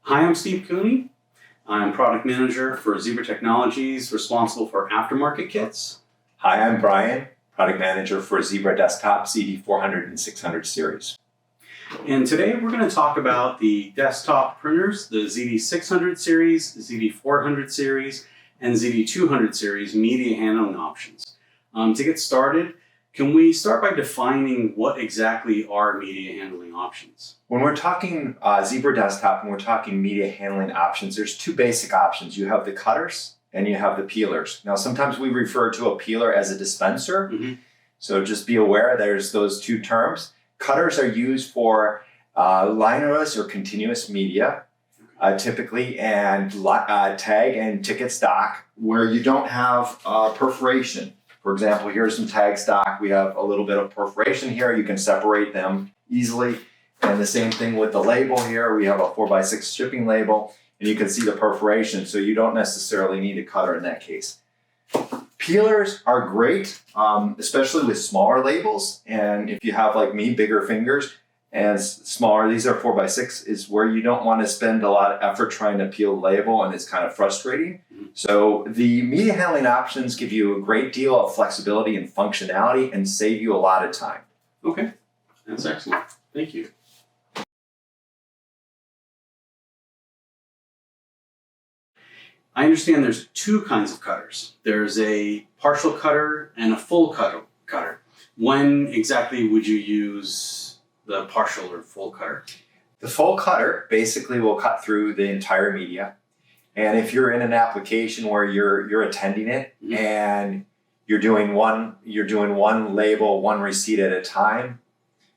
Hi, I'm Steve Cooney. I'm product manager for Zebra Technologies, responsible for aftermarket kits. Hi, I'm Brian, product manager for Zebra Desktop ZD400 and 600 series. And today we're going to talk about the desktop printers, the ZD600 series, ZD400 series, and ZD200 series media handling options. To get started, can we start by defining what exactly are media handling options? When we're talking Zebra Desktop and we're talking media handling options, there's two basic options. You have the cutters and you have the peelers. Now, sometimes we refer to a peeler as a dispenser. So just be aware there's those two terms. Cutters are used for linerless or continuous media, typically, and tag and ticket stock where you don't have perforation. For example, here's some tag stock. We have a little bit of perforation here. You can separate them easily. And the same thing with the label here. We have a 4x6 shipping label, and you can see the perforation, so you don't necessarily need a cutter in that case. Peelers are great, especially with smaller labels. And if you have, like me, bigger fingers and smaller, these are 4x6, is where you don't want to spend a lot of effort trying to peel the label, and it's kind of frustrating. So the media handling options give you a great deal of flexibility and functionality and save you a lot of time. Okay, that's excellent. Thank you. I understand there's two kinds of cutters. There's a partial cutter and a full cutter. When exactly would you use the partial or full cutter? The full cutter basically will cut through the entire media. And if you're in an application where you're attending it and you're doing one label, one receipt at a time,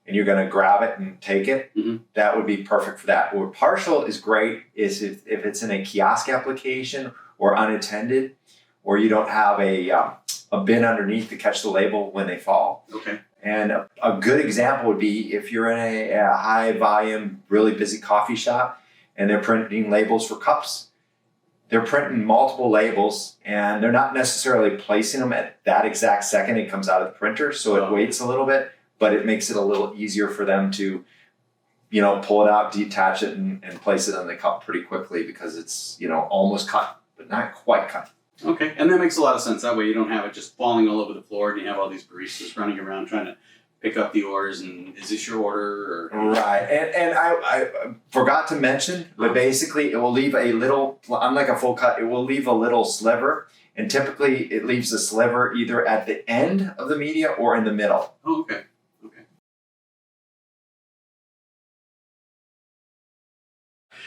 and you're going to grab it and take it, that would be perfect for that. Where partial is great is if it's in a kiosk application or unattended, or you don't have a bin underneath to catch the label when they fall. Okay. And a good example would be if you're in a high volume, really busy coffee shop and they're printing labels for cups. They're printing multiple labels and they're not necessarily placing them at that exact second it comes out of the printer. So it waits a little bit, but it makes it a little easier for them to, pull it out, detach it, and place it in the cup pretty quickly because it's, almost cut, but not quite cut. Okay, and that makes a lot of sense. That way you don't have it just falling all over the floor and you have all these baristas running around trying to pick up the orders and is this your order? Or... Right, and I forgot to mention, but basically it will leave a little, unlike a full cut, it will leave a little sliver. And typically it leaves the sliver either at the end of the media or in the middle. Oh, okay.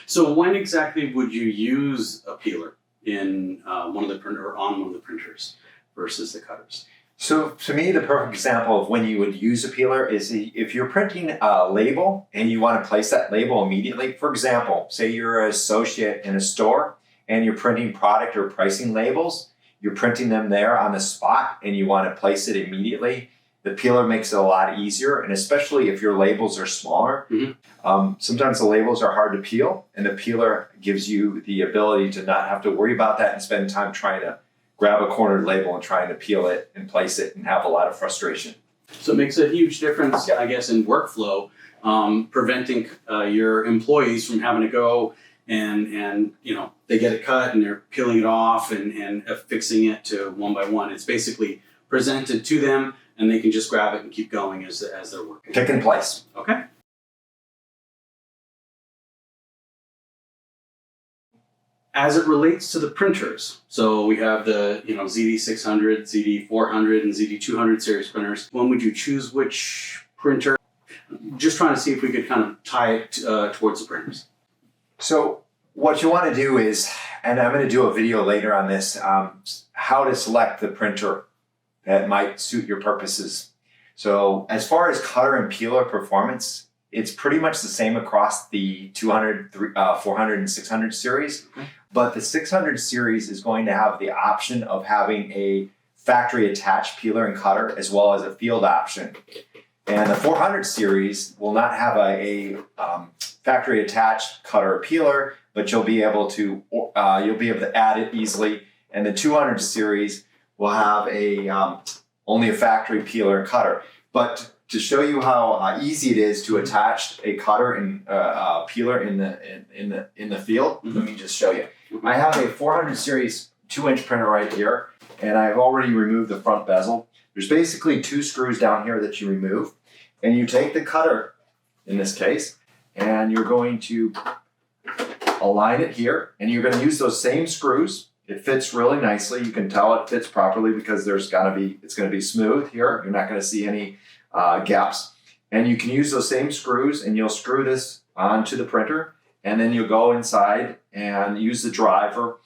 So when exactly would you use a peeler in on one of the printers versus the cutters? So to me, the perfect example of when you would use a peeler is if you're printing a label and you want to place that label immediately. For example, say you're an associate in a store and you're printing product or pricing labels. You're printing them there on the spot and you want to place it immediately. The peeler makes it a lot easier, and especially if your labels are smaller. Sometimes the labels are hard to peel, and the peeler gives you the ability to not have to worry about that and spend time trying to grab a cornered label and trying to peel it and place it and have a lot of frustration. So it makes a huge difference, I guess, in workflow, preventing your employees from having to go and they get it cut and they're peeling it off and affixing it to one by one. It's basically presented to them and they can just grab it and keep going as they're working. Pick and place. Okay. As it relates to the printers, so we have the ZD600, ZD400, and ZD200 series printers. When would you choose which printer? Just trying to see if we could kind of tie it towards the printers. So what you want to do is, and I'm going to do a video later on this, how to select the printer that might suit your purposes. So as far as cutter and peeler performance, it's pretty much the same across the 200, 400, and 600 series. But the 600 series is going to have the option of having a factory attached peeler and cutter as well as a field option. And the 400 series will not have a factory attached cutter or peeler, but you'll be able to add it easily. And the 200 series will have only a factory peeler and cutter. But to show you how easy it is to attach a cutter and peeler in the field, let me just show you. I have a 400 series 2-inch printer right here, and I've already removed the front bezel. There's basically 2 screws down here that you remove, and you take the cutter, in this case, and you're going to align it here, and you're going to use those same screws. It fits really nicely. You can tell it fits properly because it's going to be smooth here. You're not going to see any gaps. And you can use those same screws, and you'll screw this onto the printer, and then you'll go inside and use the driver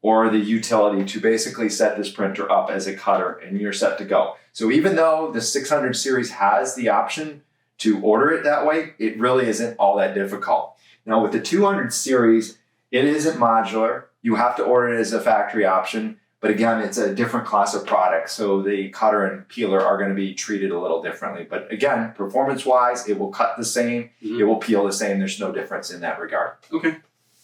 or the utility to basically set this printer up as a cutter, and you're set to go. So even though the 600 series has the option to order it that way, it really isn't all that difficult. Now with the 200 series, it isn't modular. You have to order it as a factory option, but again, it's a different class of product. So the cutter and peeler are going to be treated a little differently. But again, performance-wise, it will cut the same, it will peel the same. There's no difference in that regard. Okay.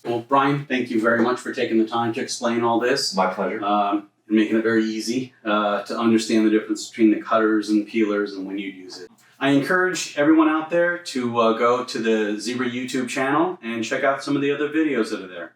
Well, Brian, thank you very much for taking the time to explain all this. My pleasure. And making it very easy to understand the difference between the cutters and peelers and when you use it. I encourage everyone out there to go to the Zebra YouTube channel and check out some of the other videos that are there.